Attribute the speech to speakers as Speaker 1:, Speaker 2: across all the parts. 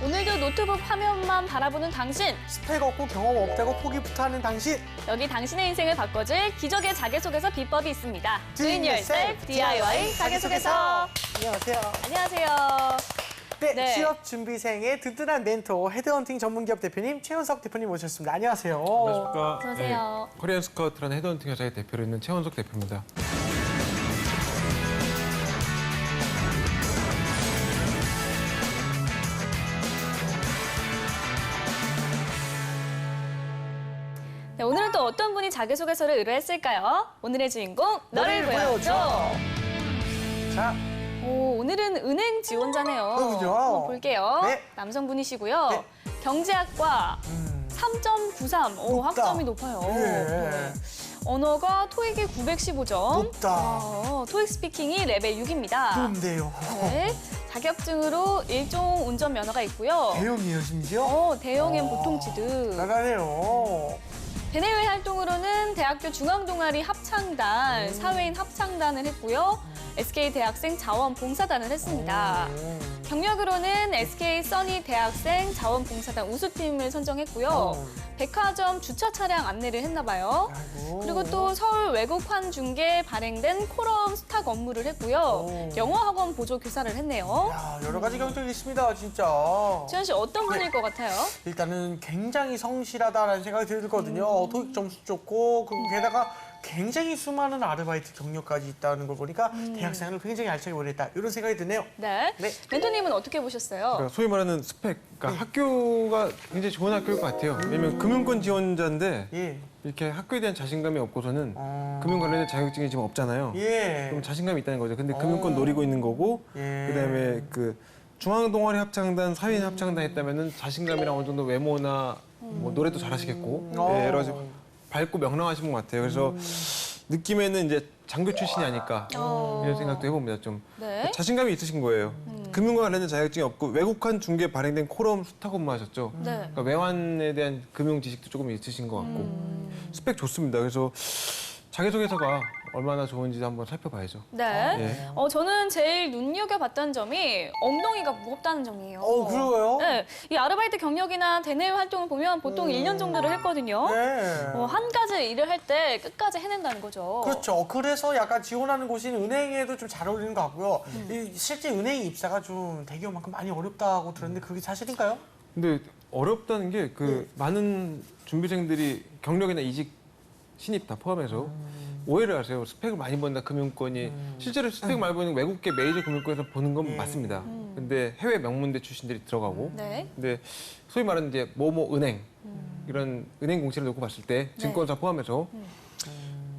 Speaker 1: 오늘도 노트북 화면만 바라보는 당신.
Speaker 2: 스펙 없고 경험 없다고 포기부터 하는 당신.
Speaker 1: 여기 당신의 인생을 바꿔줄 기적의 자기소개서 비법이 있습니다.
Speaker 2: Doing Yourself DIY 자기소개서. 안녕하세요.
Speaker 1: 안녕하세요.
Speaker 2: 네,
Speaker 1: 네.
Speaker 2: 취업 준비생의 든든한 멘토, 헤드헌팅 전문기업 대표님 최원석 대표님 모셨습니다. 안녕하세요.
Speaker 3: 안녕하십니까.
Speaker 1: 어서오세요.
Speaker 3: 네, 코리안 스카우트라는 헤드헌팅 회사의 대표로 있는 최원석 대표입니다.
Speaker 1: 네, 오늘은 또 어떤 분이 자기소개서를 의뢰했을까요? 오늘의 주인공, 너를 보여줘.
Speaker 2: 자,
Speaker 1: 오, 오늘은 은행 지원자네요.
Speaker 2: 그렇군요.
Speaker 1: 한번 볼게요.
Speaker 2: 네.
Speaker 1: 남성분이시고요.
Speaker 2: 네.
Speaker 1: 경제학과 3.93. 오,
Speaker 2: 높다.
Speaker 1: 학점이 높아요.
Speaker 2: 예.
Speaker 1: 네. 언어가 토익이 915점.
Speaker 2: 높다.
Speaker 1: 토익 스피킹이 레벨 6입니다.
Speaker 2: 좋은데요.
Speaker 1: 네. 자격증으로 일종 운전 면허가 있고요.
Speaker 2: 대형이에요, 심지어?
Speaker 1: 대형엔 보통치드.
Speaker 2: 나가네요.
Speaker 1: 대내외 활동으로는 대학교 중앙동아리 합창단, 사회인 합창단을 했고요. SK 대학생 자원봉사단을 했습니다. 경력으로는 SK 써니 대학생 자원봉사단 우수팀을 선정했고요. 백화점 주차 차량 안내를 했나 봐요.
Speaker 2: 아이고.
Speaker 1: 그리고 또 서울 외국환 중개 발행된 코럼 스탁 업무를 했고요. 영어학원 보조 교사를 했네요.
Speaker 2: 야, 여러 가지 경력이 있습니다, 진짜.
Speaker 1: 지현 씨 어떤 분일
Speaker 2: 네.
Speaker 1: 것 같아요?
Speaker 2: 일단은 굉장히 성실하다라는 생각이 들거든요. 토익 점수 좋고, 게다가 굉장히 수많은 아르바이트 경력까지 있다는 걸 보니까 대학생활을 굉장히 알차게 보냈다. 이런 생각이 드네요.
Speaker 1: 네.
Speaker 2: 네.
Speaker 1: 멘토님은 어떻게 보셨어요?
Speaker 3: 그러니까 소위 말하는 스펙, 그러니까 학교가 굉장히 좋은 학교일 것 같아요. 왜냐면 금융권 지원자인데
Speaker 2: 예.
Speaker 3: 이렇게 학교에 대한 자신감이 없고서는 금융 관련된 자격증이 지금 없잖아요.
Speaker 2: 예.
Speaker 3: 그럼 자신감이 있다는 거죠. 근데 금융권 노리고 있는 거고,
Speaker 2: 예.
Speaker 3: 그다음에 그 중앙동아리 합창단, 사회인 합창단 했다면은 자신감이랑 어느 정도 외모나 뭐 노래도 잘하시겠고, 네, 여러 가지 밝고 명랑하신 것 같아요. 그래서 느낌에는 이제 장교 출신이 아닐까 이런 생각도 해봅니다. 좀
Speaker 1: 네.
Speaker 3: 자신감이 있으신 거예요. 금융과 관련된 자격증이 없고 외국환 중개 발행된 코럼 수탁 업무하셨죠.
Speaker 1: 네.
Speaker 3: 그러니까 외환에 대한 금융 지식도 조금 있으신 것 같고 스펙 좋습니다. 그래서 자기소개서가 얼마나 좋은지 한번 살펴봐야죠.
Speaker 1: 네.
Speaker 3: 예.
Speaker 1: 저는 제일 눈여겨봤던 점이 엉덩이가 무겁다는 점이에요.
Speaker 2: 그래요?
Speaker 1: 네. 이 아르바이트 경력이나 대내외 활동을 보면 보통 1년 정도를 했거든요.
Speaker 2: 네.
Speaker 1: 한 가지 일을 할 때 끝까지 해낸다는 거죠.
Speaker 2: 그렇죠. 그래서 약간 지원하는 곳이 은행에도 좀 잘 어울리는 것 같고요. 이 실제 은행 입사가 좀 대기업만큼 많이 어렵다고 들었는데 그게 사실인가요?
Speaker 3: 근데 어렵다는 게 그 많은 준비생들이 경력이나 이직 신입 다 포함해서 오해를 하세요. 스펙을 많이 본다 금융권이 실제로 스펙 많이 보는 외국계 메이저 금융권에서 보는 건 맞습니다. 근데 해외 명문대 출신들이 들어가고
Speaker 1: 네.
Speaker 3: 근데 소위 말하는 이제 뭐뭐 은행 이런 은행 공시를 놓고 봤을 때 증권사 포함해서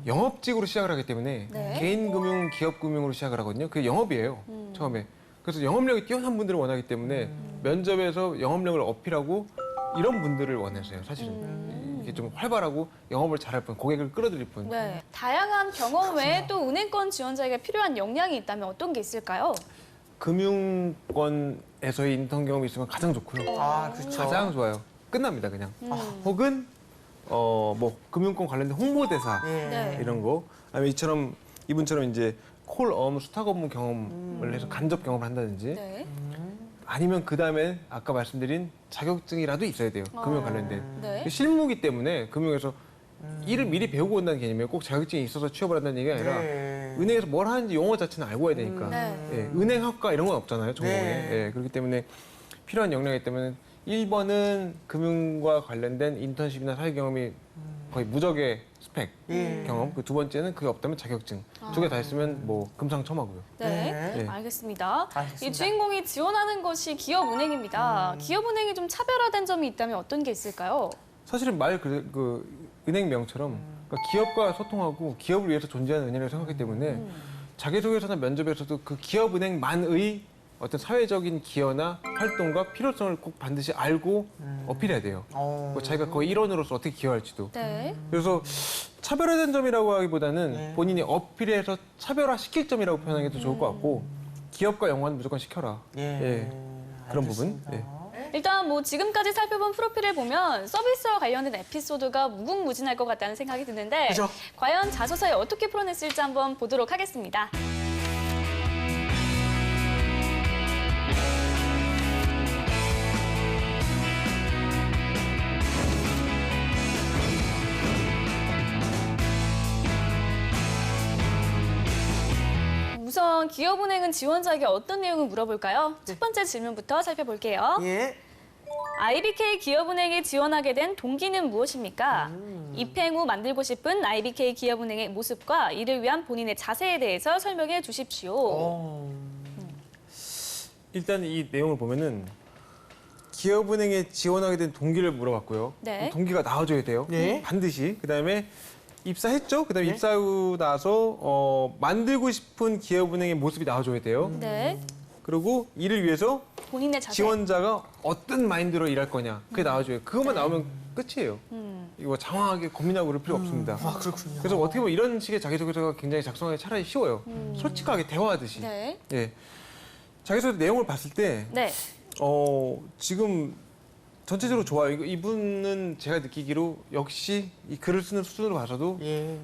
Speaker 3: 영업직으로 시작을 하기 때문에
Speaker 1: 네.
Speaker 3: 개인 금융, 기업 금융으로 시작을 하거든요. 그게 영업이에요. 처음에. 그래서 영업력이 뛰어난 분들을 원하기 때문에 면접에서 영업력을 어필하고 이런 분들을 원하세요. 사실은. 이게 좀 활발하고 영업을 잘할 분, 고객을 끌어들일 분.
Speaker 1: 네. 다양한 경험 외에 또 은행권 지원자에게 필요한 역량이 있다면 어떤 게 있을까요?
Speaker 3: 금융권에서의 인턴 경험이 있으면 가장 좋고요.
Speaker 2: 아, 그렇죠.
Speaker 3: 가장 좋아요. 끝납니다, 그냥. 혹은 뭐 금융권 관련된 홍보대사
Speaker 2: 예.
Speaker 1: 네.
Speaker 3: 이런 거. 아니면 이분처럼 이제 콜 스탁 업무 경험을 해서 간접 경험을 한다든지.
Speaker 1: 네.
Speaker 3: 아니면 그 다음에 아까 말씀드린 자격증이라도 있어야 돼요. 금융 관련된.
Speaker 1: 네.
Speaker 3: 실무기 때문에 금융에서 일을 미리 배우고 온다는 개념이에요. 꼭 자격증이 있어서 취업을 한다는 얘기가 아니라
Speaker 2: 네.
Speaker 3: 은행에서 뭘 하는지 용어 자체는 알고 와야 되니까.
Speaker 1: 네.
Speaker 3: 예, 은행학과 이런 건 없잖아요. 전공에.
Speaker 2: 네.
Speaker 3: 예, 그렇기 때문에 필요한 역량이기 때문에 1번은 금융과 관련된 인턴십이나 사회 경험이 거의 무적의 스펙 경험. 그 두 번째는 그게 없다면 자격증. 두 개 다 있으면 뭐 금상첨화고요.
Speaker 1: 네.
Speaker 3: 네.
Speaker 1: 알겠습니다.
Speaker 2: 알겠습니다.
Speaker 1: 이 주인공이 지원하는 것이 기업은행입니다. 기업은행이 좀 차별화된 점이 있다면 어떤 게 있을까요?
Speaker 3: 사실은 그 은행명처럼 그러니까 기업과 소통하고 기업을 위해서 존재하는 은행이라고 생각하기 때문에 자기소개서나 면접에서도 그 기업은행만의 어떤 사회적인 기여나 활동과 필요성을 꼭 반드시 알고 어필해야 돼요. 뭐 자기가 거의 일원으로서 어떻게 기여할지도.
Speaker 1: 네.
Speaker 3: 그래서 차별화된 점이라고 하기보다는
Speaker 2: 네.
Speaker 3: 본인이 어필해서 차별화시킬 점이라고 표현하는 게 더 좋을 것 같고 기업과 연관 무조건 시켜라.
Speaker 2: 예.
Speaker 3: 그런 부분.
Speaker 2: 알겠습니다.
Speaker 3: 예.
Speaker 1: 일단 뭐 지금까지 살펴본 프로필을 보면 서비스와 관련된 에피소드가 무궁무진할 것 같다는 생각이 드는데
Speaker 2: 그죠?
Speaker 1: 과연 자소서에 어떻게 풀어냈을지 한번 보도록 하겠습니다. 그러면 기업은행은 지원자에게 어떤 내용을 물어볼까요? 첫 번째 질문부터 살펴볼게요.
Speaker 2: 예.
Speaker 1: IBK 기업은행에 지원하게 된 동기는 무엇입니까? 입행 후 만들고 싶은 IBK 기업은행의 모습과 이를 위한 본인의 자세에 대해서 설명해 주십시오.
Speaker 3: 일단 이 내용을 보면은 기업은행에 지원하게 된 동기를 물어봤고요.
Speaker 1: 네.
Speaker 3: 동기가 나와줘야 돼요.
Speaker 2: 네.
Speaker 3: 반드시. 그다음에 입사했죠. 그다음에 입사하고 나서 만들고 싶은 기업은행의 모습이 나와줘야 돼요.
Speaker 1: 네.
Speaker 3: 그리고 이를 위해서
Speaker 1: 본인의 자세.
Speaker 3: 지원자가 어떤 마인드로 일할 거냐. 그게 나와줘요. 그것만 나오면 끝이에요.
Speaker 1: 음.
Speaker 3: 이거 장황하게 고민하고 그럴 필요 없습니다.
Speaker 2: 아, 그렇군요.
Speaker 3: 그래서 어떻게 보면 이런 식의 자기소개서가 굉장히 작성하기 차라리 쉬워요. 솔직하게 대화하듯이.
Speaker 1: 네.
Speaker 3: 예. 자기소개 내용을 봤을 때
Speaker 1: 네.
Speaker 3: 지금 전체적으로 좋아요. 이분은 제가 느끼기로 역시 이 글을 쓰는 수준으로 봐서도
Speaker 2: 예.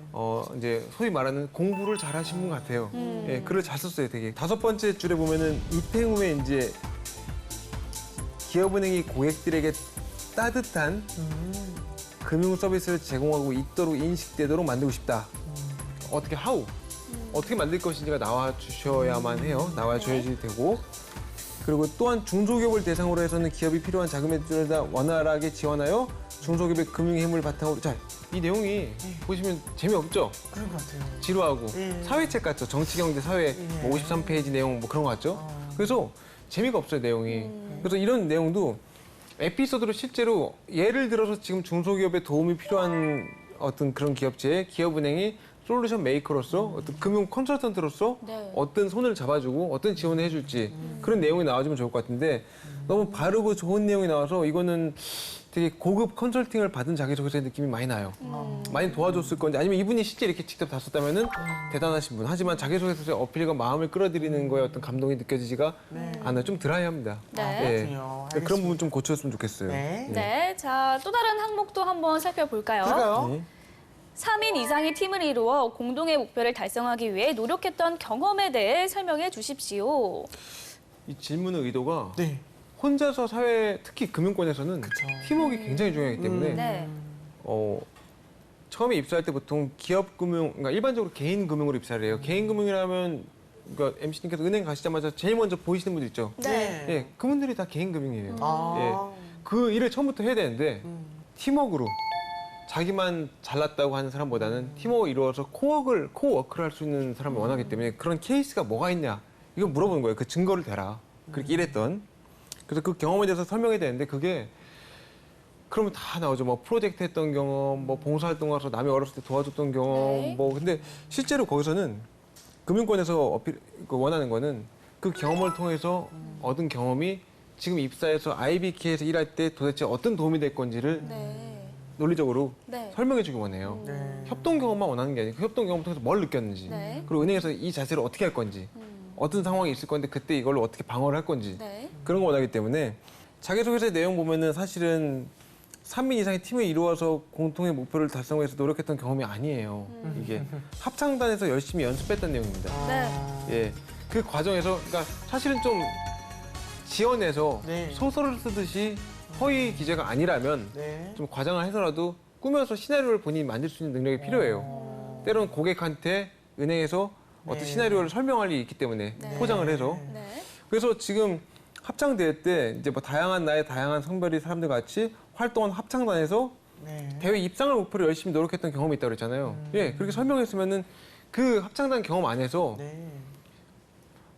Speaker 3: 이제 소위 말하는 공부를 잘 하신 분 같아요. 예, 글을 잘 썼어요, 되게. 5번째 줄에 보면은 입행 후에 이제 기업은행이 고객들에게 따뜻한 금융 서비스를 제공하고 있도록 인식되도록 만들고 싶다. 어떻게 하우? 어떻게 만들 것인지가 나와 주셔야만 해요. 나와 줘야지 되고. 그리고 또한 중소기업을 대상으로 해서는 기업이 필요한 자금에 다 원활하게 지원하여 중소기업의 금융 힘을 바탕으로 자, 이 내용이 보시면 재미없죠?
Speaker 2: 그런 것 같아요.
Speaker 3: 지루하고
Speaker 2: 예.
Speaker 3: 사회책 같죠? 정치, 경제, 사회 뭐 53페이지 내용 뭐 그런 거 같죠? 그래서 재미가 없어요, 내용이. 그래서 이런 내용도 에피소드로 실제로 예를 들어서 지금 중소기업에 도움이 필요한 어떤 그런 기업체에 기업은행이 솔루션 메이커로서 어떤 금융 컨설턴트로서
Speaker 1: 네.
Speaker 3: 어떤 손을 잡아주고 어떤 지원을 해줄지 그런 내용이 나와주면 좋을 것 같은데 너무 바르고 좋은 내용이 나와서 이거는 되게 고급 컨설팅을 받은 자기소개서의 느낌이 많이 나요. 많이 도와줬을 건지 아니면 이분이 실제 이렇게 직접 다 썼다면은 대단하신 분. 하지만 자기소개서의 어필과 마음을 끌어들이는 거에 어떤 감동이 느껴지지가 않아요. 좀 드라이합니다.
Speaker 1: 네.
Speaker 2: 그렇군요.
Speaker 3: 그런 부분 좀 고쳐줬으면 좋겠어요.
Speaker 2: 네.
Speaker 1: 네. 자, 또 다른 항목도 한번 살펴볼까요?
Speaker 2: 그럴까요?
Speaker 3: 네.
Speaker 1: 3인 이상의 팀을 이루어 공동의 목표를 달성하기 위해 노력했던 경험에 대해 설명해 주십시오.
Speaker 3: 이 질문의 의도가
Speaker 2: 네.
Speaker 3: 혼자서 사회, 특히 금융권에서는 팀워크가 굉장히 중요하기 때문에
Speaker 1: 네.
Speaker 3: 처음에 입사할 때 보통 기업 금융, 그러니까 일반적으로 개인 금융으로 입사를 해요. 개인 금융이라면 그러니까 MC님께서 은행 가시자마자 제일 먼저 보이시는 분들 있죠.
Speaker 1: 네.
Speaker 3: 예, 그분들이 다 개인 금융이에요.
Speaker 2: 아.
Speaker 3: 그 일을 처음부터 해야 되는데 팀워크로 자기만 잘났다고 하는 사람보다는 팀워크 이루어서 코워크를 할 수 있는 사람을 원하기 때문에 그런 케이스가 뭐가 있냐 이거 물어보는 거예요. 그 증거를 대라. 그렇게 일했던. 그래서 그 경험에 대해서 설명해야 되는데 그게 그러면 다 나오죠. 뭐 프로젝트 했던 경험, 뭐 봉사활동 가서 남이 어렸을 때 도와줬던 경험,
Speaker 1: 네.
Speaker 3: 뭐 근데 실제로 거기서는 금융권에서 원하는 거는 그 경험을 통해서 얻은 경험이 지금 입사해서 IBK에서 일할 때 도대체 어떤 도움이 될 건지를
Speaker 1: 네.
Speaker 3: 논리적으로
Speaker 1: 네.
Speaker 3: 설명해주기 원해요.
Speaker 2: 네.
Speaker 3: 협동 경험만 원하는 게 아니고 그 협동 경험을 통해서 뭘 느꼈는지,
Speaker 1: 네.
Speaker 3: 그리고 은행에서 이 자세를 어떻게 할 건지, 어떤 상황이 있을 건데 그때 이걸로 어떻게 방어를 할 건지
Speaker 1: 네.
Speaker 3: 그런 거 원하기 때문에 자기소개서 내용 보면은 사실은 3인 이상의 팀을 이루어서 공통의 목표를 달성하기 위해서 노력했던 경험이 아니에요. 이게 합창단에서 열심히 연습했던 내용입니다.
Speaker 1: 네.
Speaker 3: 예, 그 과정에서 그러니까 사실은 좀 지원해서
Speaker 2: 네.
Speaker 3: 소설을 쓰듯이 허위 기재가 아니라면
Speaker 2: 네.
Speaker 3: 좀 과장을 해서라도 꾸며서 시나리오를 본인이 만들 수 있는 능력이 필요해요. 때로는 고객한테 은행에서 어떤
Speaker 2: 네.
Speaker 3: 시나리오를 설명할 일이 있기 때문에
Speaker 1: 네.
Speaker 3: 포장을 해서
Speaker 1: 네.
Speaker 3: 그래서 지금 합창대회 때 이제 뭐 다양한 나의 다양한 성별의 사람들 같이 활동한 합창단에서
Speaker 2: 네.
Speaker 3: 대회 입상을 목표로 열심히 노력했던 경험이 있다고 그랬잖아요. 예, 그렇게 설명했으면은 그 합창단 경험 안에서
Speaker 2: 네.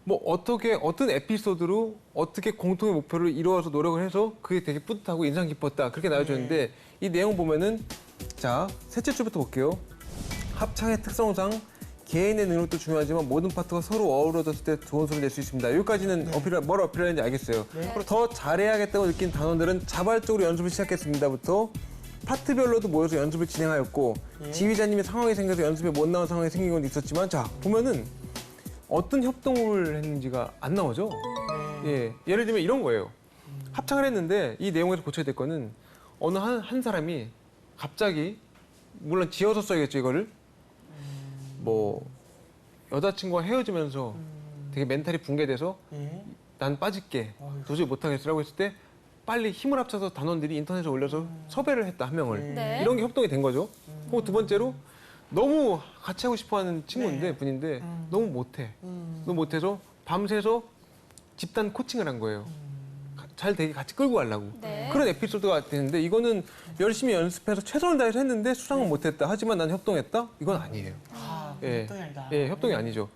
Speaker 3: 뭐 어떤 에피소드로 어떻게 공통의 목표를 이루어서 노력을 해서 그게 되게 뿌듯하고 인상 깊었다 그렇게 나와줬는데 이 내용 보면은 자 셋째 줄부터 볼게요. 합창의 특성상 개인의 능력도 중요하지만 모든 파트가 서로 어우러졌을 때 좋은 소리를 낼 수 있습니다. 여기까지는 뭘 어필하는지 알겠어요. 그리고 더 잘해야겠다고 느낀 단원들은 자발적으로 연습을 시작했습니다부터 파트별로도 모여서 연습을 진행하였고 지휘자님이 상황이 생겨서 연습에 못 나온 상황이 생긴 건 있었지만 자 보면은 어떤 협동을 했는지가 안 나오죠. 예, 예를 들면 이런 거예요. 합창을 했는데 이 내용에서 고쳐야 될 거는 어느 한 사람이 갑자기 물론 지어서 써야겠죠 이거를 뭐 여자친구와 헤어지면서 되게 멘탈이 붕괴돼서
Speaker 2: 예.
Speaker 3: 난 빠질게 도저히 못하겠어라고 했을 때 빨리 힘을 합쳐서 단원들이 인터넷에 올려서 섭외를 했다 한 명을
Speaker 1: 네.
Speaker 3: 이런 게 협동이 된 거죠. 그리고 두 번째로 너무 같이 하고 싶어하는 친구인데
Speaker 2: 네.
Speaker 3: 분인데 너무 못해. 너무 못해서 밤새서 집단 코칭을 한 거예요. 잘 되게 같이 끌고 가려고.
Speaker 1: 네.
Speaker 3: 그런 에피소드가 되는데 이거는 열심히 연습해서 최선을 다해서 했는데 수상은 못했다. 하지만 난 협동했다? 이건 아니에요. 예.
Speaker 2: 협동이 아니다.
Speaker 3: 예, 협동이 아니죠.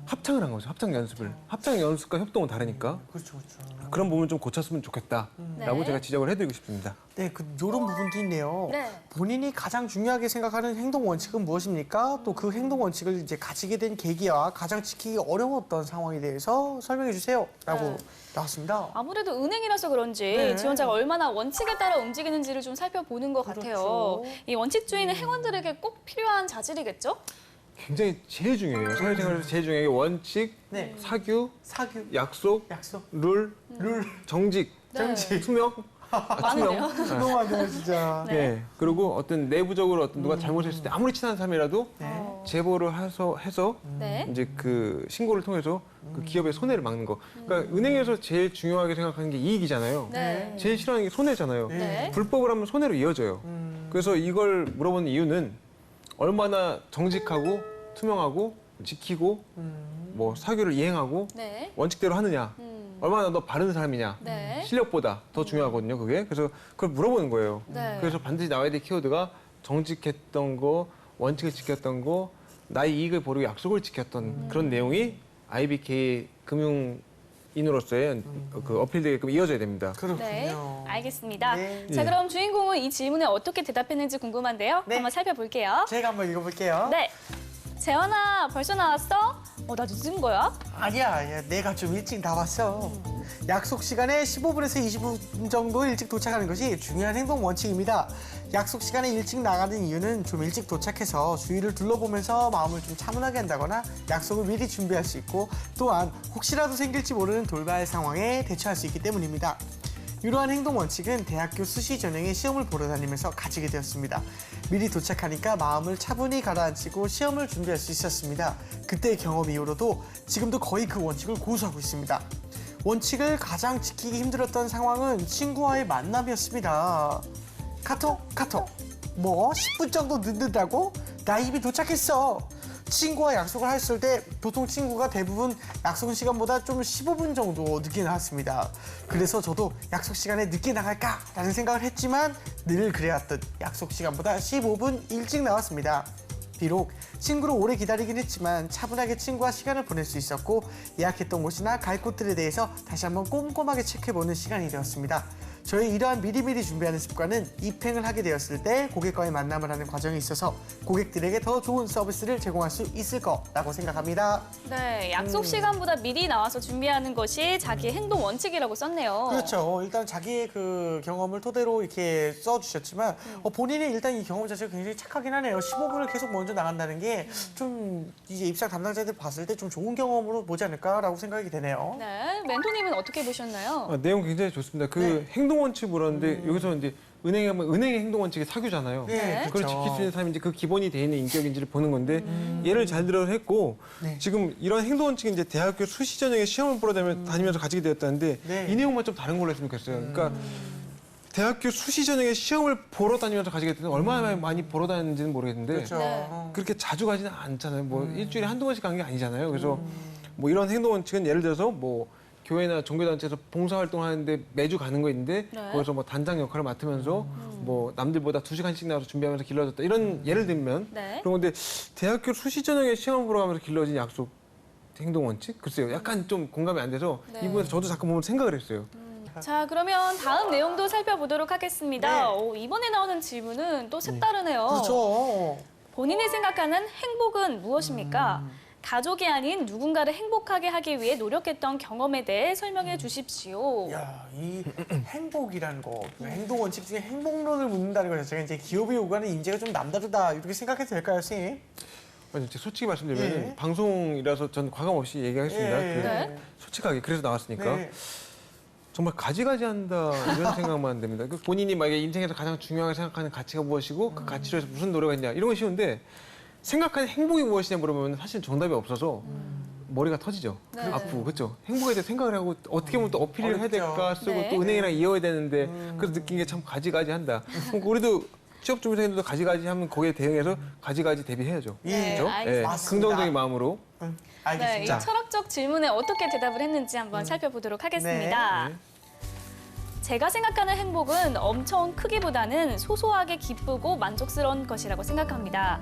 Speaker 3: 합창을 한 거죠. 합창 연습을. 합창 연습과 협동은 다르니까
Speaker 2: 그렇죠, 그렇죠.
Speaker 3: 그런 부분을 좀 고쳤으면 좋겠다라고
Speaker 1: 네.
Speaker 3: 제가 지적을 해드리고 싶습니다.
Speaker 2: 네, 요런 부분도 있네요.
Speaker 1: 네.
Speaker 2: 본인이 가장 중요하게 생각하는 행동 원칙은 무엇입니까? 또 그 행동 원칙을 이제 가지게 된 계기와 가장 지키기 어려웠던 상황에 대해서 설명해 주세요. 라고
Speaker 1: 네.
Speaker 2: 나왔습니다.
Speaker 1: 아무래도 은행이라서 그런지
Speaker 2: 네.
Speaker 1: 지원자가 얼마나 원칙에 따라 움직이는지를 좀 살펴보는 것 같아요.
Speaker 2: 그렇죠.
Speaker 1: 이 원칙주의는 행원들에게 꼭 필요한 자질이겠죠?
Speaker 3: 굉장히 제일 중요해요. 사회생활에서 제일 중요한 게 원칙,
Speaker 2: 네.
Speaker 3: 사규,
Speaker 2: 사규,
Speaker 3: 약속,
Speaker 2: 약속,
Speaker 3: 룰, 정직,
Speaker 1: 네.
Speaker 3: 투명.
Speaker 1: 많네요.
Speaker 2: 죄송하네요, 진짜.
Speaker 1: 네.
Speaker 3: 네. 그리고 어떤 내부적으로 어떤 누가 잘못했을 때 아무리 친한 사람이라도
Speaker 2: 네.
Speaker 3: 제보를 해서
Speaker 1: 네.
Speaker 3: 이제 그 신고를 통해서 그 기업의 손해를 막는 거. 그러니까 은행에서 제일 중요하게 생각하는 게 이익이잖아요.
Speaker 1: 네.
Speaker 3: 제일 싫어하는 게 손해잖아요.
Speaker 1: 네.
Speaker 3: 불법을 하면 손해로 이어져요. 그래서 이걸 물어보는 이유는 얼마나 정직하고 투명하고 지키고 뭐 사규를 이행하고
Speaker 1: 네.
Speaker 3: 원칙대로 하느냐. 얼마나 너 바른 사람이냐.
Speaker 1: 네.
Speaker 3: 실력보다 더 중요하거든요, 그게. 그래서 그걸 물어보는 거예요.
Speaker 1: 네.
Speaker 3: 그래서 반드시 나와야 될 키워드가 정직했던 거, 원칙을 지켰던 거, 나의 이익을 보려고 약속을 지켰던 그런 내용이 IBK 금융인으로서의 그 어필되게끔 이어져야 됩니다.
Speaker 2: 그렇군요.
Speaker 1: 네, 알겠습니다.
Speaker 2: 네.
Speaker 1: 자,
Speaker 3: 예.
Speaker 1: 그럼 주인공은 이 질문에 어떻게 대답했는지 궁금한데요.
Speaker 2: 네.
Speaker 1: 한번 살펴볼게요.
Speaker 2: 제가 한번 읽어볼게요.
Speaker 1: 네. 재현아, 벌써 나왔어? 나 늦은 거야?
Speaker 2: 아니야, 내가 좀 일찍 나왔어. 약속 시간에 15분에서 20분 정도 일찍 도착하는 것이 중요한 행동 원칙입니다. 약속 시간에 일찍 나가는 이유는 좀 일찍 도착해서 주위를 둘러보면서 마음을 좀 차분하게 한다거나 약속을 미리 준비할 수 있고 또한 혹시라도 생길지 모르는 돌발 상황에 대처할 수 있기 때문입니다. 이러한 행동 원칙은 대학교 수시 전형의 시험을 보러 다니면서 가지게 되었습니다. 미리 도착하니까 마음을 차분히 가라앉히고 시험을 준비할 수 있었습니다. 그때의 경험 이후로도 지금도 거의 그 원칙을 고수하고 있습니다. 원칙을 가장 지키기 힘들었던 상황은 친구와의 만남이었습니다. 카톡. 뭐 10분 정도 늦는다고? 나 이미 도착했어. 친구와 약속을 했을 때 보통 친구가 대부분 약속 시간보다 좀 15분 정도 늦게 나왔습니다. 그래서 저도 약속 시간에 늦게 나갈까라는 생각을 했지만 늘 그래왔듯 약속 시간보다 15분 일찍 나왔습니다. 비록 친구를 오래 기다리긴 했지만 차분하게 친구와 시간을 보낼 수 있었고 예약했던 곳이나 갈 곳들에 대해서 다시 한번 꼼꼼하게 체크해보는 시간이 되었습니다. 저희 이러한 미리미리 준비하는 습관은 입행을 하게 되었을 때 고객과의 만남을 하는 과정에 있어서 고객들에게 더 좋은 서비스를 제공할 수 있을 거라고 생각합니다.
Speaker 1: 네, 약속 시간보다 미리 나와서 준비하는 것이 자기의 행동 원칙이라고 썼네요.
Speaker 2: 그렇죠. 일단 자기의 그 경험을 토대로 이렇게 써주셨지만 본인이 일단 이 경험 자체가 굉장히 착하긴 하네요. 15분을 계속 먼저 나간다는 게 좀 이제 입사 담당자들 봤을 때 좀 좋은 경험으로 보지 않을까라고 생각이 되네요.
Speaker 1: 네, 멘토님은 어떻게 보셨나요?
Speaker 3: 내용 굉장히 좋습니다. 그 행동 원칙 물었는데 여기서 이제 은행에 하면 은행의 행동 원칙이 사규잖아요.
Speaker 2: 네,
Speaker 3: 그걸
Speaker 2: 그렇죠.
Speaker 3: 지킬 수 있는 사람이 이제 그 기본이 돼 있는 인격인지를 보는 건데 예를 잘 들어 했고
Speaker 2: 네.
Speaker 3: 지금 이런 행동 원칙이 이제 대학교 수시 전형에 시험을 보러 다니면서 가지게 되었다는데
Speaker 2: 네.
Speaker 3: 이 내용만 좀 다른 걸로 했으면 좋겠어요. 그러니까 대학교 수시 전형에 시험을 보러 다니면서 가지게 되면 얼마나 많이 보러 다니는지는 모르겠는데
Speaker 2: 그렇죠.
Speaker 1: 네.
Speaker 3: 그렇게 자주 가지는 않잖아요. 뭐 일주일에 한두 번씩 가는 게 아니잖아요. 그래서 뭐 이런 행동 원칙은 예를 들어서 뭐 교회나 종교단체에서 봉사활동 하는데 매주 가는 거 있는데
Speaker 1: 네.
Speaker 3: 거기서 뭐 단장 역할을 맡으면서 뭐 남들보다 2시간씩 나와서 준비하면서 길러졌다. 이런 예를 들면
Speaker 1: 네.
Speaker 3: 그런 건데 대학교 수시 전형에 시험 보러 가면서 길러진 약속 행동 원칙? 글쎄요. 약간 좀 공감이 안 돼서
Speaker 1: 네.
Speaker 3: 이 부분에서 저도 잠깐 보면 생각을 했어요.
Speaker 1: 자, 그러면 다음 내용도 살펴보도록 하겠습니다.
Speaker 2: 네.
Speaker 1: 이번에 나오는 질문은 또 색다르네요.
Speaker 2: 그렇죠.
Speaker 1: 본인이 생각하는 행복은 무엇입니까? 가족이 아닌 누군가를 행복하게 하기 위해 노력했던 경험에 대해 설명해 주십시오.
Speaker 2: 야, 이 행복이라는 거, 행동 원칙 중에 행복론을 묻는다는 거 자체가 이제 기업이 요구하는 인재가 좀 남다르다 이렇게 생각해도 될까요, 선생님?
Speaker 3: 아니, 제가 솔직히 말씀드리면
Speaker 2: 예.
Speaker 3: 방송이라서 전 과감 없이 얘기하겠습니다.
Speaker 2: 예.
Speaker 3: 그
Speaker 1: 네.
Speaker 3: 솔직하게 그래서 나왔으니까.
Speaker 2: 네.
Speaker 3: 정말 가지가지한다 이런 생각만 됩니다. 그 본인이 만약에 인생에서 가장 중요하게 생각하는 가치가 무엇이고 그 가치로 해서 무슨 노력을 했냐 이런 건 쉬운데 생각하는 행복이 무엇이냐 물어보면 사실 정답이 없어서 머리가 터지죠.
Speaker 1: 네.
Speaker 3: 아프고 그렇죠. 행복에 대해 생각을 하고 어떻게 보면 또 어필을 해야 될까 쓰고
Speaker 1: 네.
Speaker 3: 또 은행이랑 이어야 되는데 그래서 느낀 게 참 가지가지한다. 우리도 취업 준비생들도 가지가지 하면 거기에 대응해서 가지가지 대비해야죠.
Speaker 1: 네,
Speaker 3: 그렇죠?
Speaker 1: 알겠습니다.
Speaker 2: 맞습니다.
Speaker 3: 긍정적인 마음으로.
Speaker 1: 네,
Speaker 2: 알겠습니다.
Speaker 1: 이 철학적 질문에 어떻게 대답을 했는지 한번 살펴보도록 하겠습니다.
Speaker 3: 네.
Speaker 1: 제가 생각하는 행복은 엄청 크기보다는 소소하게 기쁘고 만족스러운 것이라고 생각합니다.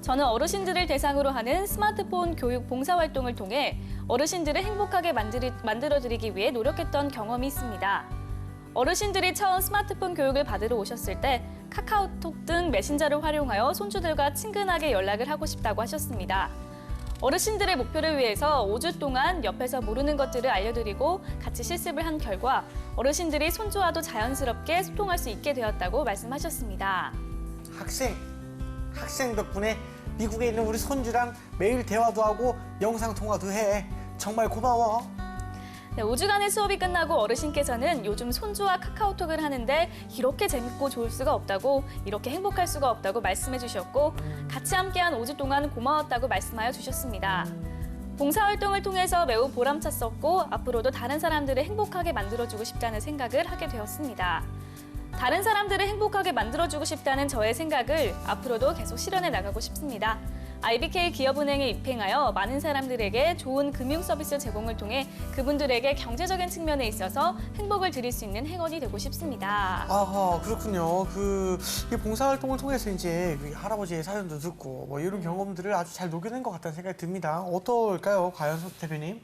Speaker 1: 저는 어르신들을 대상으로 하는 스마트폰 교육 봉사활동을 통해 어르신들을 행복하게 만들어드리기 위해 노력했던 경험이 있습니다. 어르신들이 처음 스마트폰 교육을 받으러 오셨을 때 카카오톡 등 메신저를 활용하여 손주들과 친근하게 연락을 하고 싶다고 하셨습니다. 어르신들의 목표를 위해서 5주 동안 옆에서 모르는 것들을 알려드리고 같이 실습을 한 결과 어르신들이 손주와도 자연스럽게 소통할 수 있게 되었다고 말씀하셨습니다.
Speaker 2: 학생 덕분에 미국에 있는 우리 손주랑 매일 대화도 하고 영상 통화도 해. 정말 고마워.
Speaker 1: 네, 5주간의 수업이 끝나고 어르신께서는 요즘 손주와 카카오톡을 하는데 이렇게 재밌고 좋을 수가 없다고, 이렇게 행복할 수가 없다고 말씀해 주셨고 같이 함께한 5주 동안 고마웠다고 말씀하여 주셨습니다. 봉사활동을 통해서 매우 보람찼었고 앞으로도 다른 사람들을 행복하게 만들어주고 싶다는 생각을 하게 되었습니다. 다른 사람들을 행복하게 만들어주고 싶다는 저의 생각을 앞으로도 계속 실현해 나가고 싶습니다. IBK 기업은행에 입행하여 많은 사람들에게 좋은 금융 서비스 제공을 통해 그분들에게 경제적인 측면에 있어서 행복을 드릴 수 있는 행원이 되고 싶습니다.
Speaker 2: 아하, 그렇군요. 이 봉사활동을 통해서 이제 그 할아버지의 사연도 듣고 뭐 이런 경험들을 아주 잘 녹여낸 것 같다는 생각이 듭니다. 어떨까요, 과연석 대표님?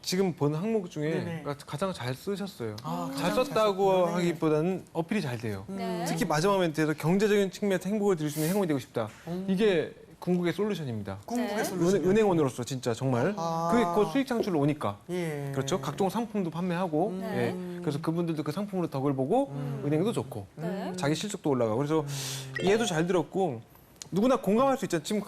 Speaker 3: 지금 본 항목 중에
Speaker 2: 네네.
Speaker 3: 가장 잘 쓰셨어요. 잘
Speaker 2: 가장
Speaker 3: 썼다고
Speaker 2: 잘 썼군요.
Speaker 3: 하기보다는 어필이 잘 돼요.
Speaker 1: 네.
Speaker 3: 특히 마지막 멘트에서 경제적인 측면에서 행복을 드릴 수 있는 행운이 되고 싶다. 이게 궁극의 솔루션입니다.
Speaker 2: 궁극의
Speaker 1: 네.
Speaker 2: 솔루션.
Speaker 3: 은행원으로서 진짜 정말
Speaker 2: 아.
Speaker 3: 그게 곧 수익 창출로 오니까.
Speaker 2: 예.
Speaker 3: 그렇죠. 각종 상품도 판매하고
Speaker 1: 네.
Speaker 3: 예. 그래서 그분들도 그 상품으로 덕을 보고 은행도 좋고
Speaker 1: 네.
Speaker 3: 자기 실적도 올라가고 그래서 이해도 잘 들었고 누구나 공감할 수 있잖아요. 지금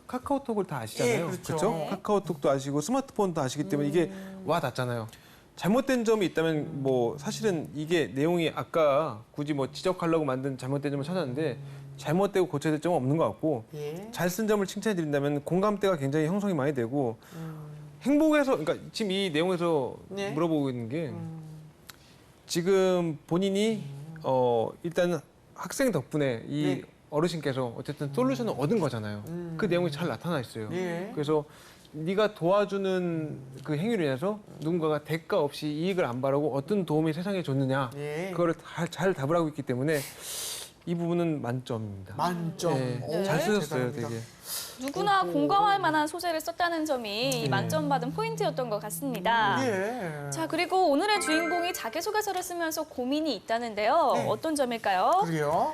Speaker 3: 카카오톡을 다 아시잖아요.
Speaker 2: 예, 그렇죠.
Speaker 3: 그렇죠?
Speaker 1: 네.
Speaker 3: 카카오톡도 아시고 스마트폰도 아시기 때문에 이게 와 닿잖아요. 잘못된 점이 있다면 뭐 사실은 이게 내용이 아까 굳이 뭐 지적하려고 만든 잘못된 점을 찾았는데 잘못되고 고쳐야 될 점은 없는 것 같고
Speaker 2: 예.
Speaker 3: 잘 쓴 점을 칭찬해 드린다면 공감대가 굉장히 형성이 많이 되고 행복에서 그러니까 지금 이 내용에서
Speaker 2: 네.
Speaker 3: 물어보고 있는 게 지금 본인이 일단 학생 덕분에 이
Speaker 2: 네.
Speaker 3: 어르신께서 어쨌든 솔루션을 얻은 거잖아요. 그 내용이 잘 나타나 있어요.
Speaker 2: 예.
Speaker 3: 그래서 네가 도와주는 그 행위로 인해서 누군가가 대가 없이 이익을 안 바라고 어떤 도움이 세상에 줬느냐
Speaker 2: 예.
Speaker 3: 그거를 잘 답을 하고 있기 때문에 이 부분은 만점입니다.
Speaker 2: 만점.
Speaker 3: 네,
Speaker 2: 오,
Speaker 3: 잘 쓰셨어요,
Speaker 2: 대단합니다.
Speaker 3: 되게.
Speaker 1: 누구나 공감할 만한 소재를 썼다는 점이 만점 받은 포인트였던 것 같습니다.
Speaker 2: 예.
Speaker 1: 자, 그리고 오늘의 주인공이 자기소개서를 쓰면서 고민이 있다는데요.
Speaker 2: 네.
Speaker 1: 어떤 점일까요?
Speaker 2: 그래요?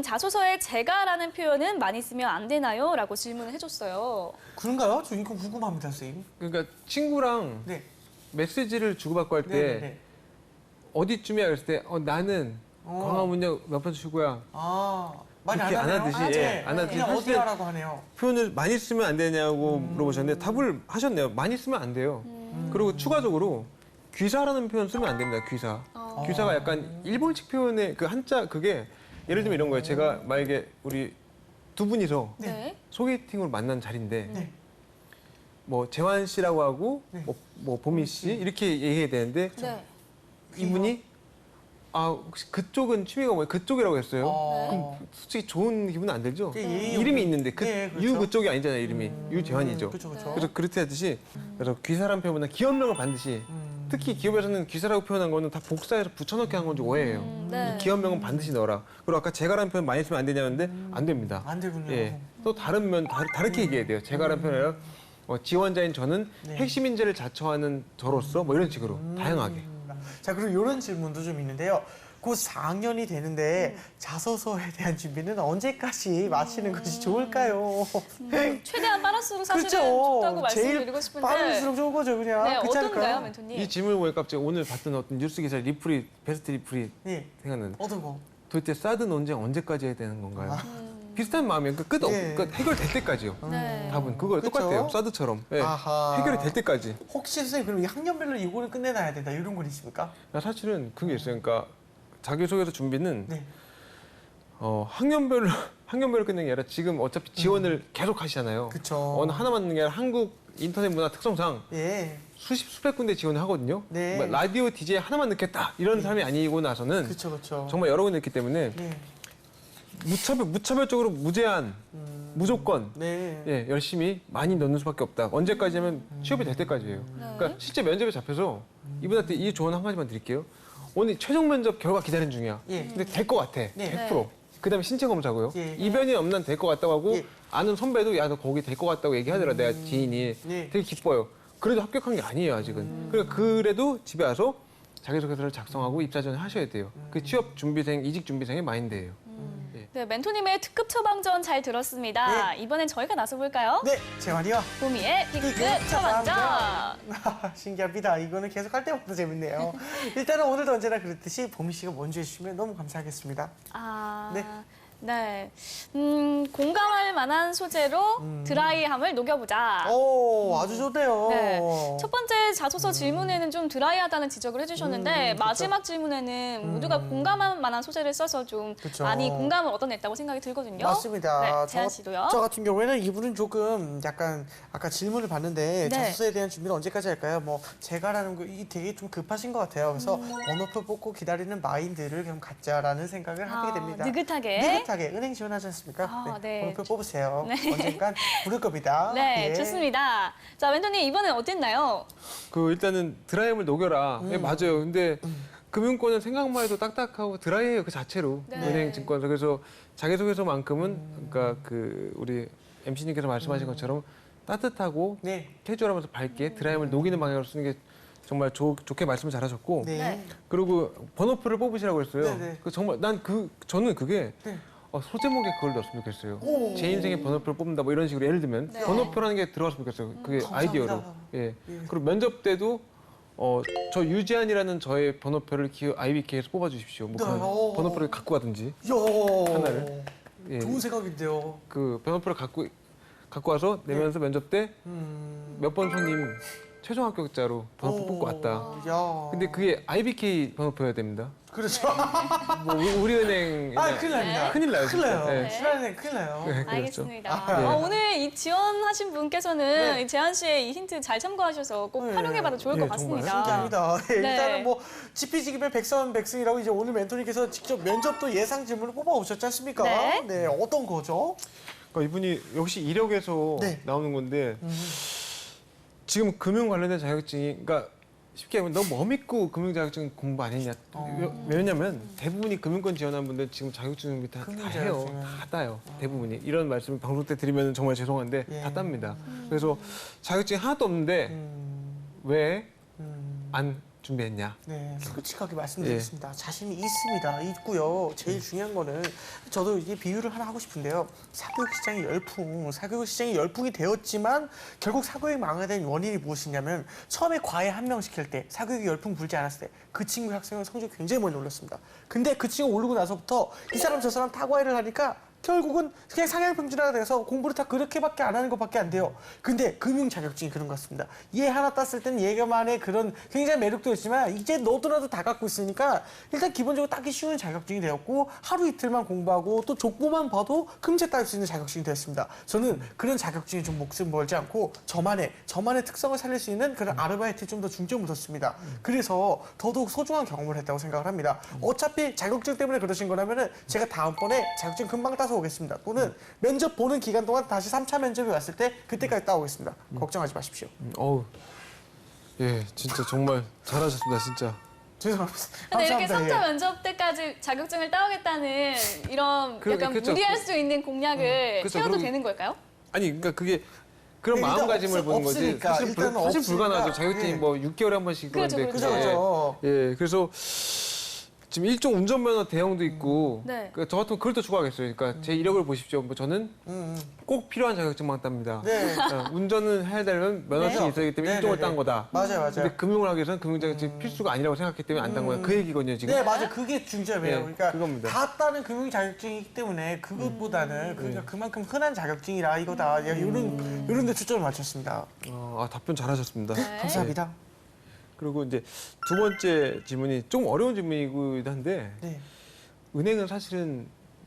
Speaker 1: 자소서에 제가라는 표현은 많이 쓰면 안 되나요? 라고 질문을 해줬어요.
Speaker 2: 그런가요? 저 이거 궁금합니다, 선생님.
Speaker 3: 그러니까 친구랑
Speaker 2: 네.
Speaker 3: 메시지를 주고받고 할 때
Speaker 2: 네.
Speaker 3: 어디쯤이야 그랬을 때 나는 광화문역 몇 번 출구야
Speaker 2: 아, 많이
Speaker 3: 그렇게
Speaker 2: 안
Speaker 3: 안
Speaker 2: 하네요.
Speaker 3: 하듯이, 예, 안 하듯이
Speaker 2: 그냥
Speaker 3: 사실은
Speaker 2: 어디야라고 하네요.
Speaker 3: 표현을 많이 쓰면 안 되냐고 물어보셨는데 답을 하셨네요. 많이 쓰면 안 돼요. 그리고 추가적으로 귀사라는 표현 쓰면 안 됩니다. 귀사. 귀사가 약간 일본식 표현의 그 한자 그게 예를 들면 이런 거예요. 제가 만약에 우리 두 분이서
Speaker 1: 네.
Speaker 3: 소개팅으로 만난 자리인데
Speaker 2: 네.
Speaker 3: 뭐 재환 씨라고 하고
Speaker 2: 네.
Speaker 3: 뭐 보미 씨 이렇게 얘기해야 되는데
Speaker 1: 네.
Speaker 3: 이분이 혹시 그쪽은 취미가 뭐예요? 그쪽이라고 했어요.
Speaker 2: 어.
Speaker 3: 솔직히 좋은 기분은 안 들죠?
Speaker 2: 그 예의
Speaker 3: 이름이
Speaker 2: 없는-
Speaker 3: 있는데
Speaker 2: 네, 그렇죠.
Speaker 3: 유 그쪽이 아니잖아요. 이름이 유재환이죠.
Speaker 2: 그렇죠, 그렇죠.
Speaker 3: 그래서 그렇게 하듯이 그래서 귀사란 표현보다 기업명을 반드시 특히 기업에서는 귀사라고 표현한 거는 다 복사해서 붙여넣기 한 건지 오해해요.
Speaker 1: 네.
Speaker 3: 기업명은 반드시 넣어라. 그리고 아까 제가라는 표현 많이 쓰면 안 되냐는데 안 됩니다.
Speaker 2: 안 되군요.
Speaker 3: 예. 또 다른 면 다르게 얘기해야 돼요. 제가라는 표현 아니라 지원자인 저는
Speaker 2: 네.
Speaker 3: 핵심 인재를 자처하는 저로서 뭐 이런 식으로 다양하게.
Speaker 2: 자, 그리고 이런 질문도 좀 있는데요. 곧 4학년이 되는데 자소서에 대한 준비는 언제까지 마치는 것이 좋을까요?
Speaker 1: 최대한 빠를수록 사실은
Speaker 2: 그렇죠.
Speaker 1: 좋다고 말씀드리고 싶은데.
Speaker 2: 빠를수록 좋은 거죠, 그냥.
Speaker 1: 네,
Speaker 2: 그렇지
Speaker 1: 어떤가요,
Speaker 2: 않을까요?
Speaker 1: 멘토님?
Speaker 3: 이 질문을 보니까 갑자기 오늘 봤던 어떤 뉴스 기사 리플이 베스트 리플이
Speaker 2: 예.
Speaker 3: 생각나는데
Speaker 2: 어떤 거?
Speaker 3: 도대체 사드 논쟁 언제까지 해야 되는 건가요? 비슷한 마음이에요.
Speaker 2: 예.
Speaker 3: 해결될 때까지요.
Speaker 1: 네.
Speaker 3: 답은 그거
Speaker 2: 그쵸?
Speaker 3: 똑같아요. 사드처럼. 예.
Speaker 2: 아하.
Speaker 3: 해결이 될 때까지.
Speaker 2: 혹시 선생님 그럼 이 학년별로 이거는 끝내놔야 된다 이런 건 있습니까?
Speaker 3: 사실은 그게 있어요. 그러니까 자기소개서 준비는
Speaker 2: 네.
Speaker 3: 학년별로 끝내는 게 아니라 지금 어차피 지원을 계속 하시잖아요.
Speaker 2: 그쵸.
Speaker 3: 어느 하나만 있는 게 아니라 한국 인터넷 문화 특성상
Speaker 2: 예.
Speaker 3: 수백 군데 지원을 하거든요.
Speaker 2: 네.
Speaker 3: 뭐 라디오 DJ 하나만 넣겠다 이런 사람이 아니고 나서는
Speaker 2: 그렇죠, 그렇죠.
Speaker 3: 정말 여러 군데 있기 때문에
Speaker 2: 네.
Speaker 3: 무차별적으로 무제한, 무조건
Speaker 2: 네.
Speaker 3: 예, 열심히 많이 넣는 수밖에 없다. 언제까지냐면 취업이 될 때까지예요. 그러니까 실제 면접에 잡혀서 이분한테 이 조언 한 가지만 드릴게요. 오늘 최종 면접 결과 기다리는 중이야.
Speaker 2: 예.
Speaker 3: 근데 될 것 같아.
Speaker 2: 네.
Speaker 3: 100%. 그다음에 신체 검사고요.
Speaker 2: 예.
Speaker 3: 이변이 없는 될 것 같다고 하고
Speaker 2: 예.
Speaker 3: 아는 선배도 야 너 거기 될 것 같다고 얘기하더라. 내가 지인이
Speaker 2: 네.
Speaker 3: 되게 기뻐요. 그래도 합격한 게 아니에요 아직은. 그래도 집에 와서 자기소개서를 작성하고 입사전을 하셔야 돼요. 그 취업 준비생, 이직 준비생의 마인드예요.
Speaker 1: 네, 멘토님의 특급 처방전 잘 들었습니다. 이번엔 저희가 나서볼까요?
Speaker 2: 네, 재환이요.
Speaker 1: 보미의 B급 처방전.
Speaker 2: 신기합니다. 이거는 계속 할 때마다 재밌네요. 일단은 오늘도 언제나 그랬듯이 보미 씨가 먼저 해주시면 너무 감사하겠습니다.
Speaker 1: 네. 네. 공감할 만한 소재로 드라이함을 녹여보자.
Speaker 2: 오, 아주 좋네요.
Speaker 1: 네. 첫 번째 자소서 질문에는 좀 드라이하다는 지적을 해주셨는데
Speaker 2: 그쵸.
Speaker 1: 마지막 질문에는 모두가 공감할 만한 소재를 써서 좀
Speaker 2: 그쵸.
Speaker 1: 많이 공감을 얻어냈다고 생각이 들거든요.
Speaker 2: 맞습니다.
Speaker 1: 네, 재한 씨도요.
Speaker 2: 저 같은 경우에는 이분은 조금 약간 아까 질문을 봤는데
Speaker 1: 네.
Speaker 2: 자소서에 대한 준비를 언제까지 할까요? 뭐 제가라는 거 이 되게 좀 급하신 것 같아요. 그래서 번호표 뽑고 기다리는 마인드를 좀 갖자라는 생각을 하게 됩니다.
Speaker 1: 느긋하게.
Speaker 2: 은행 지원하지 않습니까?
Speaker 1: 아, 네.
Speaker 2: 번호표 뽑으세요.
Speaker 1: 네.
Speaker 2: 언젠간 부를 겁니다.
Speaker 1: 네,
Speaker 2: 예.
Speaker 1: 좋습니다. 자, 멘토님 이번엔 어땠나요?
Speaker 3: 그 일단은 드라이함을 녹여라. 예, 맞아요. 근데 금융권은 생각만 해도 딱딱하고 드라이해요 그 자체로.
Speaker 1: 네.
Speaker 3: 은행, 증권사. 그래서 자기소개서만큼은 그러니까 그 우리 MC님께서 말씀하신 것처럼 따뜻하고
Speaker 2: 네.
Speaker 3: 캐주얼하면서 밝게 드라이함을 녹이는 방향으로 쓰는 게 정말 좋게 말씀을 잘하셨고.
Speaker 2: 네.
Speaker 1: 네.
Speaker 3: 그리고 번호표를 뽑으시라고 했어요.
Speaker 2: 네네.
Speaker 3: 그 정말 저는 그게
Speaker 2: 네.
Speaker 3: 소제목에 그걸 넣었으면 좋겠어요.
Speaker 2: 오.
Speaker 3: 제 인생의 번호표를 뽑는다 뭐 이런 식으로 예를 들면
Speaker 1: 네.
Speaker 3: 번호표라는 게 들어갔으면 좋겠어요. 그게
Speaker 2: 감사합니다.
Speaker 3: 아이디어로. 예. 그리고 면접 때도 저 유지한이라는 저의 번호표를 IBK에서 뽑아주십시오. 뭐 그런
Speaker 2: 네.
Speaker 3: 번호표를 갖고 가든지
Speaker 2: 야.
Speaker 3: 하나를. 예.
Speaker 2: 좋은 생각인데요.
Speaker 3: 그 번호표를 갖고 와서 내면서 면접 때 몇 번 손님 최종 합격자로 번호표 뽑고 왔다.
Speaker 2: 야.
Speaker 3: 근데 그게 IBK 번호표여야 됩니다.
Speaker 2: 그렇죠.
Speaker 3: 뭐 우리은행
Speaker 2: 큰일 납니다.
Speaker 3: 큰일 나요.
Speaker 2: 큰일 나요.
Speaker 3: 네.
Speaker 2: 신한은행 큰일 나요.
Speaker 3: 네, 그렇죠.
Speaker 1: 알겠습니다.
Speaker 3: 네.
Speaker 1: 오늘 이 지원하신 분께서는
Speaker 2: 네.
Speaker 1: 이 재한 씨의 이 힌트 잘 참고하셔서 꼭
Speaker 2: 네.
Speaker 1: 활용해봐도 좋을
Speaker 3: 네,
Speaker 1: 것
Speaker 3: 정말
Speaker 1: 같습니다.
Speaker 2: 신기합니다. 네,
Speaker 1: 네.
Speaker 2: 일단은 뭐 지피지기면 백선백승이라고 이제 오늘 멘토님께서 직접 면접도 예상 질문을 뽑아 오셨지 않습니까?
Speaker 1: 네.
Speaker 2: 어떤 거죠?
Speaker 3: 그러니까 이분이 역시 이력에서
Speaker 2: 네.
Speaker 3: 나오는 건데 지금 금융 관련된 자격증이 그러니까 쉽게 하면 너무 머밌고 금융 자격증 공부 안 했냐? 왜냐면 대부분이 금융권 지원한 분들 지금 자격증 준비 다
Speaker 2: 금융
Speaker 3: 해요.
Speaker 2: 자격증은.
Speaker 3: 다 따요. 대부분이. 이런 말씀을 방송 때 드리면 정말 죄송한데
Speaker 2: 예.
Speaker 3: 다 땁니다. 그래서 자격증이 하나도 없는데 왜 안 준비했냐?
Speaker 2: 네, 솔직하게 말씀드리겠습니다. 자신이 있습니다. 있고요. 제일 중요한 거는 저도 이게 비유를 하나 하고 싶은데요. 사교육 시장이 열풍이 되었지만 결국 사교육이 망하게 된 원인이 무엇이냐면 처음에 과외 한 명 시킬 때 사교육이 열풍 불지 않았을 때 그 친구 학생은 성적이 굉장히 많이 올랐습니다. 근데 그 친구가 오르고 나서부터 이 사람 저 사람 타과외를 하니까 결국은 그냥 상향평준화가 돼서 공부를 다 그렇게밖에 안 하는 것밖에 안 돼요. 근데 금융 자격증이 그런 것 같습니다. 얘 하나 땄을 때는 얘가만의 그런 굉장히 매력도 있지만 이제 너도나도 다 갖고 있으니까 일단 기본적으로 따기 쉬운 자격증이 되었고 하루 이틀만 공부하고 또 족보만 봐도 금세 딸 수 있는 자격증이 되었습니다. 저는 그런 자격증에 좀 목숨 멀지 않고 저만의 특성을 살릴 수 있는 그런 아르바이트에 좀 더 중점을 뒀습니다. 그래서 더더욱 소중한 경험을 했다고 생각을 합니다. 어차피 자격증 때문에 그러신 거라면은 제가 다음번에 자격증 금방 따서 오겠습니다. 또는 면접 보는 기간 동안 다시 3차 면접이 왔을 때 그때까지 따오겠습니다. 걱정하지 마십시오.
Speaker 3: 어우. 예, 진짜 정말 잘하셨습니다, 진짜.
Speaker 2: 죄송합니다.
Speaker 1: 근데 이렇게
Speaker 2: 감사합니다.
Speaker 1: 3차 면접 때까지 자격증을 따오겠다는 이런 약간
Speaker 3: 그렇죠.
Speaker 1: 무리할 수 있는 공약을
Speaker 3: 그렇죠.
Speaker 1: 세워도
Speaker 3: 그리고-
Speaker 1: 되는 걸까요?
Speaker 3: 아니, 그러니까 그게 그런
Speaker 2: 일단
Speaker 3: 마음가짐을 보는 거지.
Speaker 2: 없으니까,
Speaker 3: 사실,
Speaker 2: 일단은
Speaker 3: 사실
Speaker 2: 없으니까.
Speaker 3: 불가능하죠. 자격증이
Speaker 2: 예.
Speaker 3: 뭐 6개월에 한 번씩
Speaker 1: 그렇죠,
Speaker 3: 그런데
Speaker 1: 그렇죠.
Speaker 2: 그죠.
Speaker 3: 예, 그래서 지금 일종 운전면허 대형도 있고,
Speaker 1: 네.
Speaker 3: 그러니까 저 같으면 그걸 더 추구하겠어요. 그러니까 제 이력을 보십시오. 뭐 저는 꼭 필요한 자격증만 땁니다.
Speaker 2: 네.
Speaker 3: 운전은 해야 되려면 면허증이
Speaker 2: 네.
Speaker 3: 있어야 하기 때문에
Speaker 2: 네,
Speaker 3: 일종을
Speaker 2: 네,
Speaker 3: 딴
Speaker 2: 네.
Speaker 3: 거다.
Speaker 2: 맞아요.
Speaker 3: 근데 금융을 하기 위해서는 금융 자격증이 필수가 아니라고 생각했기 때문에 안 딴 거야. 그 얘기거든요, 지금.
Speaker 2: 네, 맞아요. 그게 중점이에요.
Speaker 3: 네,
Speaker 2: 그러니까
Speaker 3: 그겁니다.
Speaker 2: 다 따는 금융 자격증이기 때문에 그것보다는 그러니까 그만큼 흔한 자격증이라 이거다. 이런 데 초점을 맞췄습니다.
Speaker 3: 답변 잘하셨습니다.
Speaker 2: 감사합니다.
Speaker 3: 그리고 이제 두 번째 질문이 좀 어려운 질문이기도 한데,
Speaker 2: 네.
Speaker 3: 은행은 사실은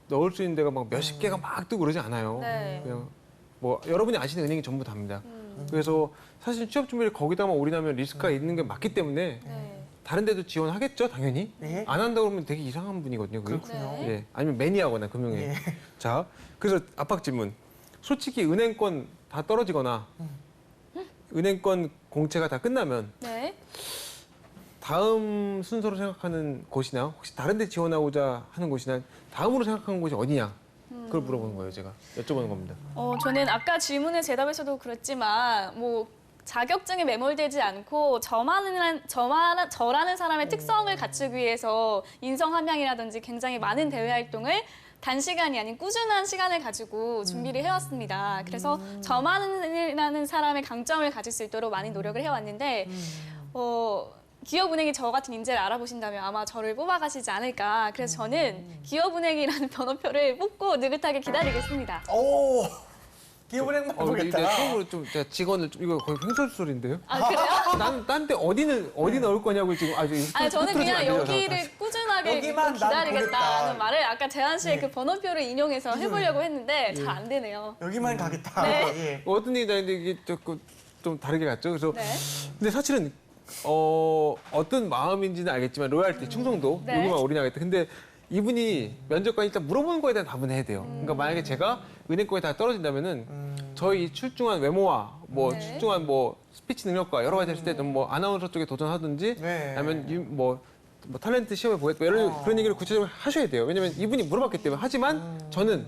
Speaker 3: 넣을 수 있는 데가 막 몇십 개가 막 뜨고 그러지 않아요.
Speaker 1: 네.
Speaker 3: 그냥 뭐 여러분이 아시는 은행이 전부 답니다. 그래서 사실 취업 준비를 거기다만 올인하면 리스크가 있는 게 맞기 때문에
Speaker 1: 네.
Speaker 3: 다른 데도 지원하겠죠, 당연히.
Speaker 2: 네.
Speaker 3: 안 한다고 그러면 되게 이상한 분이거든요. 그게.
Speaker 2: 그렇군요.
Speaker 1: 네.
Speaker 3: 예, 아니면 매니아거나 금융에.
Speaker 2: 예.
Speaker 3: 자, 그래서 압박 질문. 솔직히 은행권 다 떨어지거나 은행권 공채가 다 끝나면
Speaker 1: 네.
Speaker 3: 다음 순서로 생각하는 곳이나 혹시 다른 데 지원하고자 하는 곳이나 다음으로 생각하는 곳이 어디냐? 그걸 물어보는 거예요, 제가. 여쭤보는 겁니다.
Speaker 1: 저는 아까 질문의 대답에서도 그랬지만 뭐 자격증에 매몰되지 않고 저라는 사람의 특성을 갖추기 위해서 인성 함양이라든지 굉장히 많은 대외 활동을 단시간이 아닌 꾸준한 시간을 가지고 준비를 해왔습니다. 그래서 저만이라는 사람의 강점을 가질 수 있도록 많이 노력을 해왔는데 기업은행이 저 같은 인재를 알아보신다면 아마 저를 뽑아가시지 않을까. 그래서 저는 기업은행이라는 번호표를 뽑고 느긋하게 기다리겠습니다.
Speaker 2: 오, 기업은행만
Speaker 3: 이게
Speaker 2: 보겠다.
Speaker 3: 처음으로 좀 제가 직원을 좀 이거 거의 횡설수설인데요?
Speaker 1: 아 그래요?
Speaker 3: 나는 딴데 어디 넣을 거냐고 지금 아주
Speaker 1: 아니 저는
Speaker 3: 흐트러지면
Speaker 1: 그냥
Speaker 3: 안 되죠,
Speaker 1: 여기를 꾸준하게
Speaker 2: 여기만
Speaker 1: 믿고 기다리겠다는
Speaker 2: 난
Speaker 1: 말을 아까 재한 씨의
Speaker 2: 네.
Speaker 1: 그 번호표를 인용해서 해보려고 했는데 잘 안 되네요.
Speaker 2: 여기만 가겠다.
Speaker 1: 네.
Speaker 2: 예.
Speaker 3: 어떤 얘기다 했는데 이게 좀 다르게 갔죠. 그래서
Speaker 1: 네.
Speaker 3: 근데 사실은 어떤 마음인지는 알겠지만 로얄티, 충성도
Speaker 1: 네.
Speaker 3: 여기만 올인하겠다. 근데 이분이 면접관이 일단 물어보는 거에 대한 답은 해야 돼요. 그러니까 만약에 제가 은행권에 다 떨어진다면은 저희 출중한 외모와 뭐
Speaker 1: 네.
Speaker 3: 출중한 뭐 스피치 능력과 여러 가지 했을 때 뭐 아나운서 쪽에 도전하든지
Speaker 2: 네.
Speaker 3: 아니면 뭐 탤런트 시험에 보겠다 이런 그런 얘기를 구체적으로 하셔야 돼요. 왜냐면 이분이 물어봤기 때문에. 하지만 저는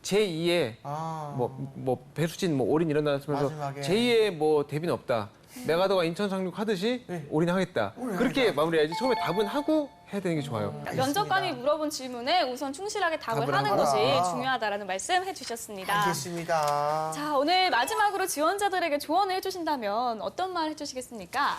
Speaker 3: 제2의 뭐 배수진, 뭐 올인 이런 거 하면서
Speaker 2: 마지막에.
Speaker 3: 제2의 뭐 대비는 없다. 메가더가 인천 상륙하듯이
Speaker 2: 네.
Speaker 3: 올인하겠다. 그렇게 마무리해야지. 처음에 답은 하고 해야 되는 게 좋아요.
Speaker 1: 면접관이 물어본 질문에 우선 충실하게 답을 하는
Speaker 2: 하라.
Speaker 1: 것이 중요하다라는 말씀 해주셨습니다.
Speaker 2: 알겠습니다.
Speaker 1: 자, 오늘 마지막으로 지원자들에게 조언을 해주신다면 어떤 말 해주시겠습니까?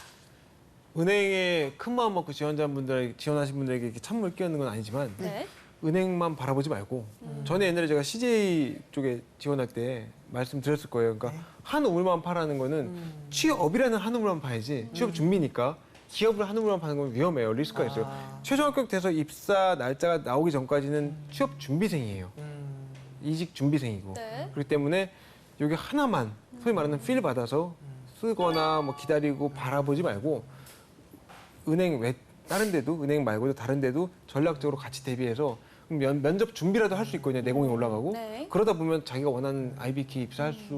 Speaker 3: 은행에 큰 마음 먹고 지원하신 분들에게 이렇게 찬물 끼얹는 건 아니지만
Speaker 1: 네.
Speaker 3: 은행만 바라보지 말고 전에 옛날에 제가 CJ 쪽에 지원할 때 말씀드렸을 거예요. 그러니까 한 우물만 파라는 거는 취업이라는 한 우물만 파야지 취업 준비니까 기업을 한 우물만 파는 건 위험해요. 리스크가 있어요. 최종 합격 돼서 입사 날짜가 나오기 전까지는 취업 준비생이에요. 이직 준비생이고
Speaker 1: 네.
Speaker 3: 그렇기 때문에 여기 하나만 소위 말하는 필 받아서 쓰거나 뭐 기다리고 바라보지 말고 다른 데도 은행 말고도 다른 데도 전략적으로 같이 대비해서 면접 준비라도 할 수 있거든요. 내공이 올라가고
Speaker 1: 네.
Speaker 3: 그러다 보면 자기가 원하는 IBK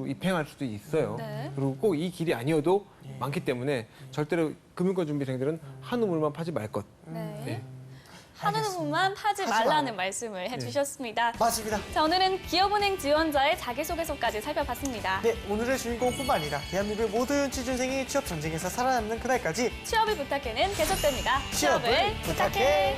Speaker 3: 입행할 수도 있어요.
Speaker 1: 네.
Speaker 3: 그리고 꼭 이 길이 아니어도 많기 때문에 절대로 금융권 준비생들은 한 우물만 파지 말 것.
Speaker 1: 네.
Speaker 3: 네.
Speaker 1: 하는 부분만 파지
Speaker 2: 하지
Speaker 1: 말라는
Speaker 2: 말라.
Speaker 1: 말씀을 해주셨습니다.
Speaker 2: 맞습니다.
Speaker 1: 자, 오늘은 기업은행 지원자의 자기소개서까지 살펴봤습니다.
Speaker 2: 네, 오늘의 주인공뿐만 아니라 대한민국의 모든 취준생이 취업 전쟁에서 살아남는 그날까지
Speaker 1: 취업을 부탁해는 계속됩니다.
Speaker 2: 취업을 부탁해.